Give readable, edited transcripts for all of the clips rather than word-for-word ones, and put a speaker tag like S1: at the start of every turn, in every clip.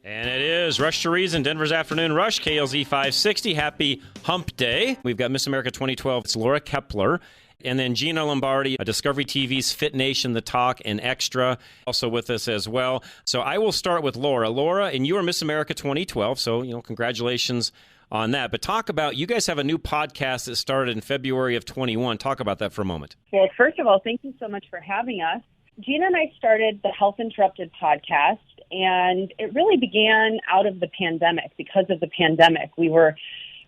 S1: And it is Rush to Reason, Denver's Afternoon Rush, KLZ 560. Happy Hump Day. We've got Miss America 2012. It's Laura Kaeppeler. And then Gina Lombardi, Discovery TV's Fit Nation, The Talk, and Extra, also with us as well. So I will start with Laura. Laura, and you are Miss America 2012, so, congratulations on that. But talk about, you guys have a new podcast that started in February of 21. Talk about that for a moment.
S2: Well, first of all, thank you so much for having us. Gina and I started the Health Interrupted podcast, and it really began out of the pandemic. Because of the pandemic, we were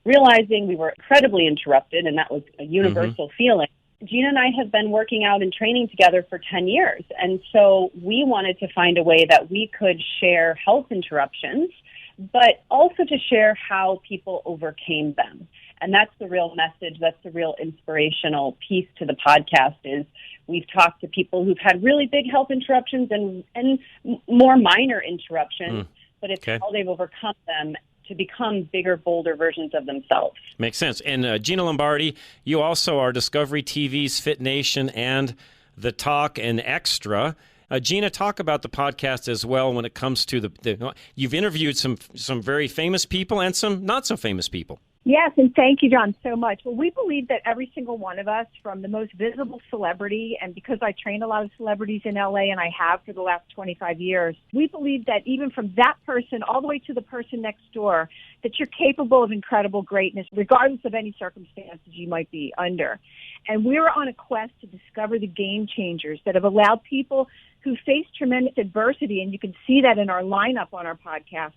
S2: realizing we were incredibly interrupted, and that was a universal feeling. Gina and I have been working out and training together for 10 years, and so we wanted to find a way that we could share health interruptions, but also to share how people overcame them. And that's the real message, that's the real inspirational piece to the podcast is we've talked to people who've had really big health interruptions and more minor interruptions, but it's how they've overcome them to become bigger, bolder versions of themselves.
S1: Makes sense. And Gina Lombardi, you also are Discovery TV's Fit Nation and The Talk and Extra. Gina, talk about the podcast as well when it comes to the you've interviewed some very famous people and some not so famous people.
S3: Yes, and thank you, John, so much. Well, we believe that every single one of us, from the most visible celebrity, and because I train a lot of celebrities in LA, and I have for the last 25 years, we believe that even from that person all the way to the person next door, that you're capable of incredible greatness, regardless of any circumstances you might be under. And we're on a quest to discover the game changers that have allowed people who face tremendous adversity, and you can see that in our lineup on our podcast,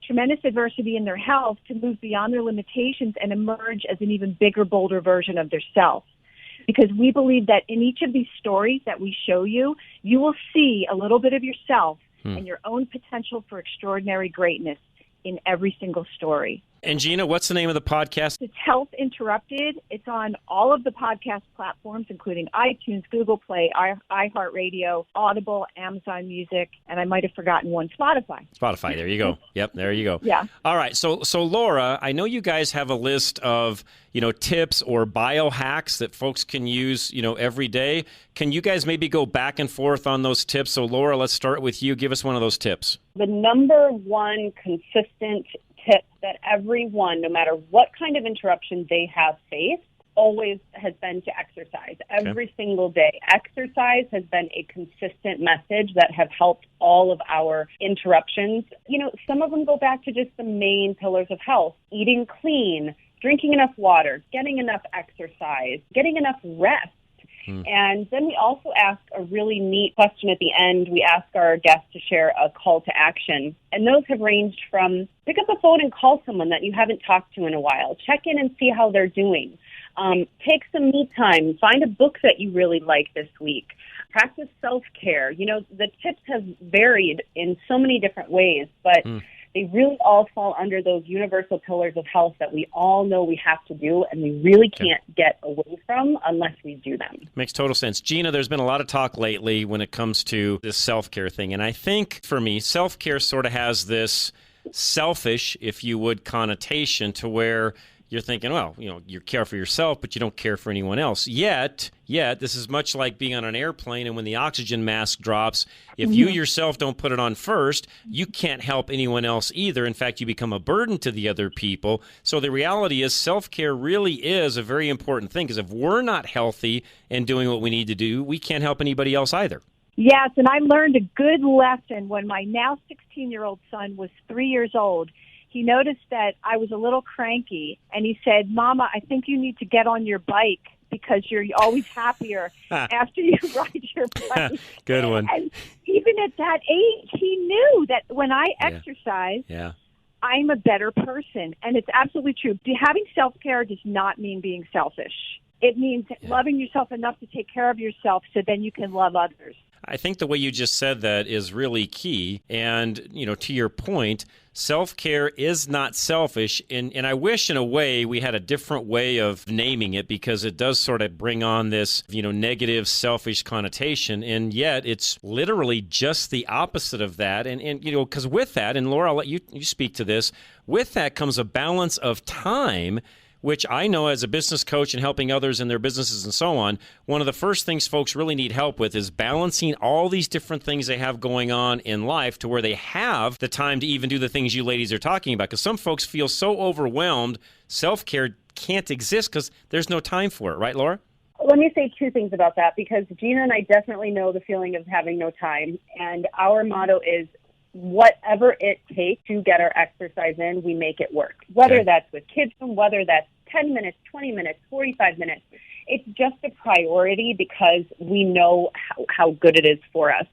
S3: tremendous adversity in their health to move beyond their limitations and emerge as an even bigger, bolder version of their self. Because we believe that in each of these stories that we show you, you will see a little bit of yourself and your own potential for extraordinary greatness in every single story.
S1: And Gina, what's the name of the podcast?
S3: It's Health Interrupted. It's on all of the podcast platforms, including iTunes, Google Play, iHeartRadio, Audible, Amazon Music, and I might have forgotten one, Spotify.
S1: Spotify, there you go. Yep, there you go.
S3: Yeah.
S1: All right, so Laura, I know you guys have a list of, tips or biohacks that folks can use, every day. Can you guys maybe go back and forth on those tips? So Laura, let's start with you. Give us one of those tips.
S2: The number one consistent tip that everyone, no matter what kind of interruption they have faced, always has been to exercise every single day. Exercise has been a consistent message that have helped all of our interruptions. Some of them go back to just the main pillars of health: eating clean, drinking enough water, getting enough exercise, getting enough rest. And then we also ask a really neat question at the end. We ask our guests to share a call to action. And those have ranged from pick up the phone and call someone that you haven't talked to in a while. Check in and see how they're doing. Take some me time. Find a book that you really like this week. Practice self-care. The tips have varied in so many different ways, but they really all fall under those universal pillars of health that we all know we have to do, and we really can't get away from unless we do them.
S1: Makes total sense. Gina, there's been a lot of talk lately when it comes to this self-care thing, and I think, for me, self-care sort of has this selfish, if you would, connotation to where you're thinking, well, you care for yourself, but you don't care for anyone else. Yet, this is much like being on an airplane, and when the oxygen mask drops, if you yourself don't put it on first, you can't help anyone else either. In fact, you become a burden to the other people. So the reality is self-care really is a very important thing, because if we're not healthy and doing what we need to do, we can't help anybody else either.
S3: Yes, and I learned a good lesson when my now 16-year-old son was 3 years old. He noticed that I was a little cranky, and he said, "Mama, I think you need to get on your bike because you're always happier after you ride your bike."
S1: Good one.
S3: And even at that age, he knew that when I exercise, I'm a better person. And it's absolutely true. Having self-care does not mean being selfish. It means loving yourself enough to take care of yourself so then you can love others.
S1: I think the way you just said that is really key. And, to your point, self-care is not selfish. And I wish, in a way, we had a different way of naming it, because it does sort of bring on this, negative, selfish connotation. And yet it's literally just the opposite of that. And because with that, and Laura, I'll let you speak to this, with that comes a balance of time, which I know as a business coach and helping others in their businesses and so on, one of the first things folks really need help with is balancing all these different things they have going on in life to where they have the time to even do the things you ladies are talking about. Because some folks feel so overwhelmed, self-care can't exist because there's no time for it. Right, Laura?
S2: Let me say two things about that, because Gina and I definitely know the feeling of having no time. And our motto is, whatever it takes to get our exercise in, we make it work. Whether that's with kids, whether that's 10 minutes, 20 minutes, 45 minutes. It's just a priority because we know how good it is for us.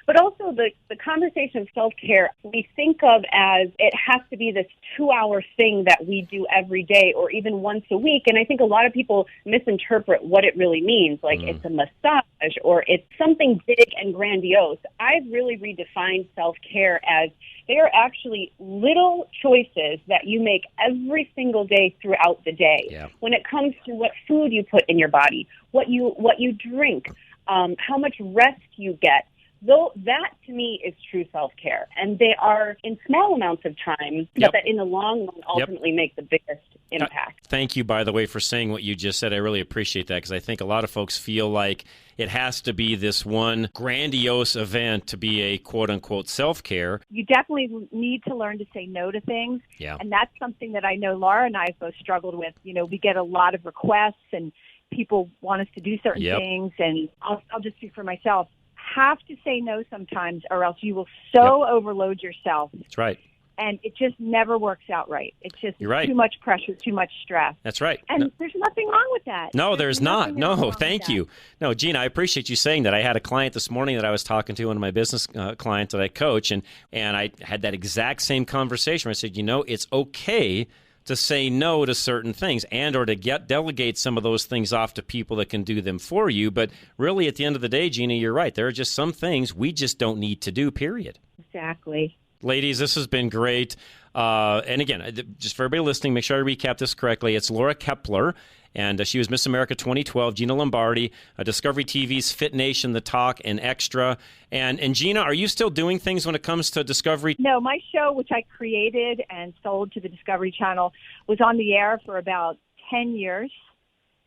S2: But also the conversation of self-care, we think of as it has to be this 2-hour thing that we do every day or even once a week. And I think a lot of people misinterpret what it really means, like it's a massage or it's something big and grandiose. I've really redefined self-care as they are actually little choices that you make every single day throughout the day.
S1: Yeah.
S2: When it comes to what food you put in your body, what you drink, how much rest you get. Though that, to me, is true self-care. And they are in small amounts of time, but that in the long run ultimately make the biggest impact.
S1: Thank you, by the way, for saying what you just said. I really appreciate that, because I think a lot of folks feel like it has to be this one grandiose event to be a quote-unquote self-care.
S3: You definitely need to learn to say no to things.
S1: Yeah.
S3: And that's something that I know Laura and I have both struggled with. You know, we get a lot of requests and people want us to do certain things. And I'll just speak for myself. Have to say no sometimes, or else you will overload yourself.
S1: That's right.
S3: And it just never works out right. It's just too much pressure, too much stress.
S1: That's right.
S3: And there's nothing wrong with that.
S1: No, there's not. No, thank you. No, Gina, I appreciate you saying that. I had a client this morning that I was talking to, one of my business clients that I coach, and I had that exact same conversation where I said, it's okay to say no to certain things and or to delegate some of those things off to people that can do them for you. But really, at the end of the day, Gina, you're right. There are just some things we just don't need to do, period.
S3: Exactly.
S1: Ladies, this has been great. And again, just for everybody listening, make sure I recap this correctly. It's Laura Kaeppeler, and she was Miss America 2012, Gina Lombardi, Discovery TV's Fit Nation, The Talk, and Extra. And Gina, are you still doing things when it comes to Discovery?
S3: No, my show, which I created and sold to the Discovery Channel, was on the air for about 10 years.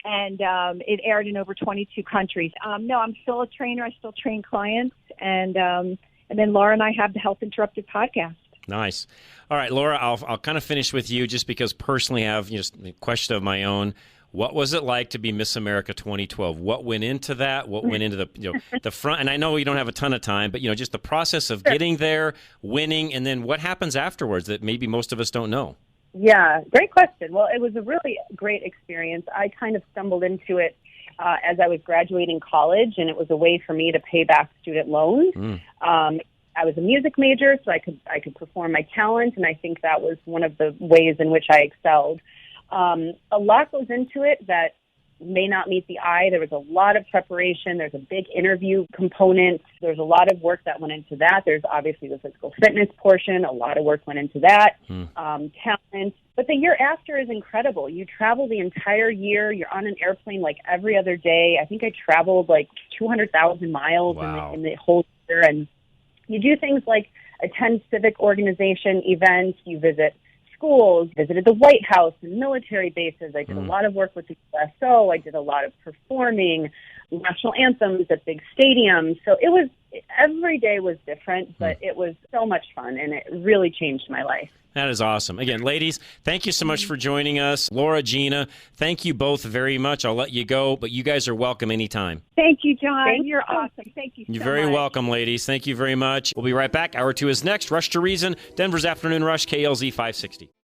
S3: And it aired in over 22 countries. No, I'm still a trainer. I still train clients. And then Laura and I have the Health Interrupted podcast.
S1: Nice. All right, Laura, I'll kind of finish with you just because personally I have a question of my own. What was it like to be Miss America 2012? What went into that? What went into the front? And I know you don't have a ton of time, but just the process of getting there, winning, and then what happens afterwards that maybe most of us don't know.
S2: Yeah, great question. Well, it was a really great experience. I kind of stumbled into it as I was graduating college, and it was a way for me to pay back student loans. I was a music major, so I could perform my talent, and I think that was one of the ways in which I excelled. A lot goes into it that may not meet the eye. There was a lot of preparation. There's a big interview component. There's a lot of work that went into that. There's obviously the physical fitness portion. A lot of work went into that. Talent. But the year after is incredible. You travel the entire year. You're on an airplane like every other day. I think I traveled like 200,000 miles in the whole year. And you do things like attend civic organization events. You visit schools, visited the White House and military bases. I did a lot of work with the USO. I did a lot of performing national anthems at big stadiums. So every day was different, but it was so much fun, and it really changed my life.
S1: That is awesome. Again, ladies, thank you so much for joining us. Laura, Gina, thank you both very much. I'll let you go, but you guys are welcome anytime.
S3: Thank you, John. You're awesome. Thank you so much.
S1: You're very welcome, ladies. Thank you very much. We'll be right back. Hour 2 is next. Rush to Reason, Denver's Afternoon Rush, KLZ 560.